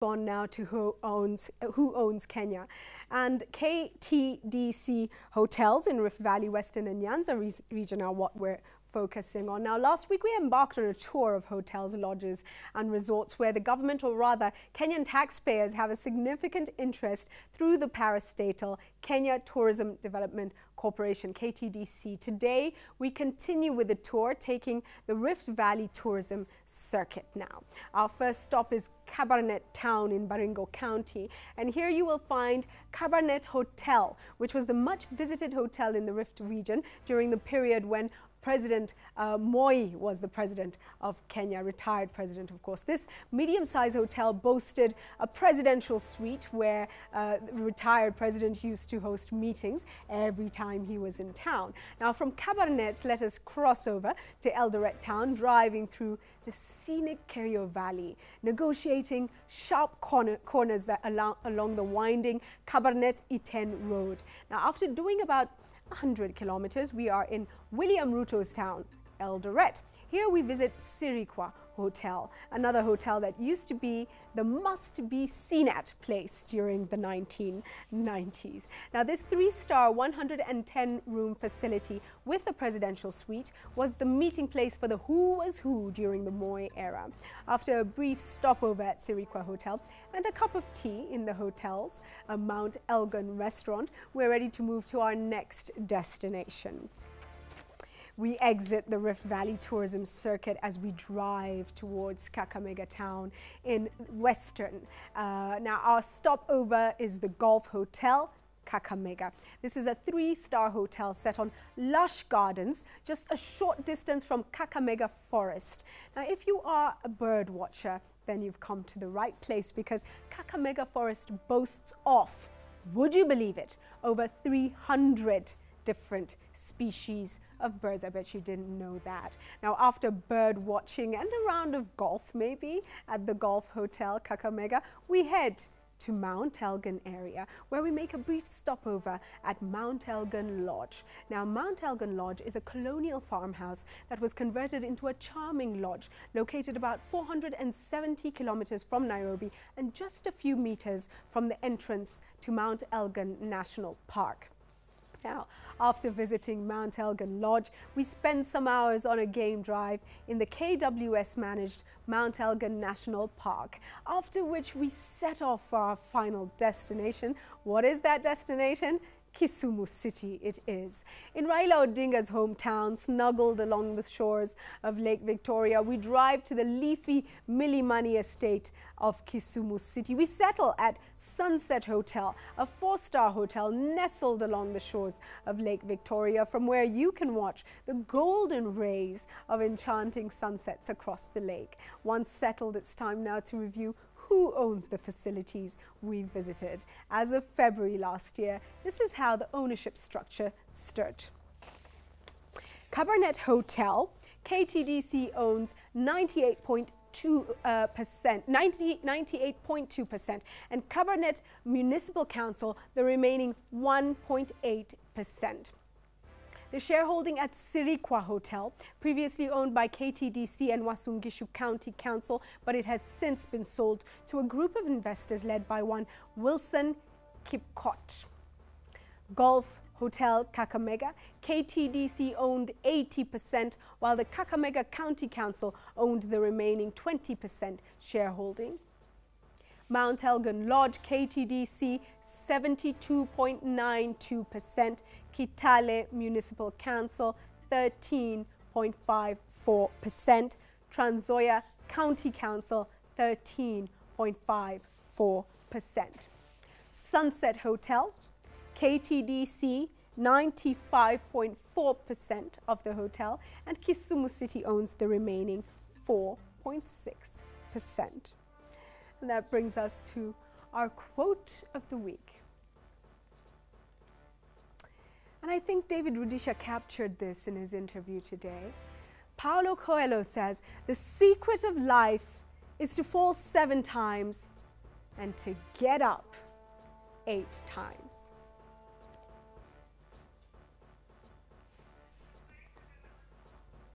On now to who owns Kenya. And KTDC hotels in Rift Valley, Western and Nyanza region are what we're focusing on. Now, last week we embarked on a tour of hotels, lodges and resorts where the government, or rather Kenyan taxpayers, have a significant interest through the parastatal Kenya Tourism Development Corporation, KTDC. Today we continue with the tour, taking the Rift Valley tourism circuit now. Our first stop is Kabarnet town in Baringo County, and here you will find Kabarnet Hotel, which was the much visited hotel in the Rift region during the period when President Moi was the president of Kenya, retired president, of course. This medium-sized hotel boasted a presidential suite where the retired president used to host meetings every time he was in town. Now, from Kabarnet, let us cross over to Eldoret town, driving through the scenic Kerio Valley, negotiating sharp corners that along the winding Kabarnet-Iten Road. Now, after doing about 100 kilometers, we are in William Ruto's town, Eldoret. Here we visit Sirikwa Hotel, another hotel that used to be the must-be seen-at place during the 1990s. Now, this 3-star 110-room facility with a presidential suite was the meeting place for the who was who during the Moi era. After a brief stopover at Sirikwa Hotel and a cup of tea in the hotel's Mount Elgon restaurant, we're ready to move to our next destination. We exit the Rift Valley tourism circuit as we drive towards Kakamega town in Western. Now, our stopover is the Golf Hotel, Kakamega. This is a 3-star hotel set on lush gardens, just a short distance from Kakamega Forest. Now, if you are a bird watcher, then you've come to the right place, because Kakamega Forest boasts of, would you believe it, over 300 different species of birds. I bet you didn't know that. Now, after bird watching and a round of golf maybe at the Golf Hotel Kakamega, we head to Mount Elgon area, where we make a brief stopover at Mount Elgon Lodge. Now, Mount Elgon Lodge is a colonial farmhouse that was converted into a charming lodge located about 470 kilometers from Nairobi and just a few meters from the entrance to Mount Elgon National Park. Now, after visiting Mount Elgon Lodge, we spend some hours on a game drive in the KWS-managed Mount Elgon National Park, after which we set off for our final destination. What is that destination? Kisumu City it is. In Raila Odinga's hometown, snuggled along the shores of Lake Victoria, we drive to the leafy Milimani estate of Kisumu City. We settle at Sunset Hotel, a 4-star hotel nestled along the shores of Lake Victoria, from where you can watch the golden rays of enchanting sunsets across the lake. Once settled, it's time now to review who owns the facilities we visited. As of February last year, this is how the ownership structure stood. Kabarnet Hotel, KTDC owns 98.2%, and Kabarnet Municipal Council the remaining 1.8%. The shareholding at Sirikwa Hotel, previously owned by KTDC and Uasin Gishu County Council, but it has since been sold to a group of investors led by one Wilson Kipcott. Golf Hotel Kakamega, KTDC owned 80%, while the Kakamega County Council owned the remaining 20% shareholding. Mount Elgon Lodge, KTDC 72.92%, Kitale Municipal Council 13.54%, Trans Nzoia County Council 13.54%. Sunset Hotel, KTDC 95.4% of the hotel, and Kisumu City owns the remaining 4.6%. And that brings us to our quote of the week. And I think David Rudisha captured this in his interview today. Paulo Coelho says, "The secret of life is to fall 7 times and to get up 8 times."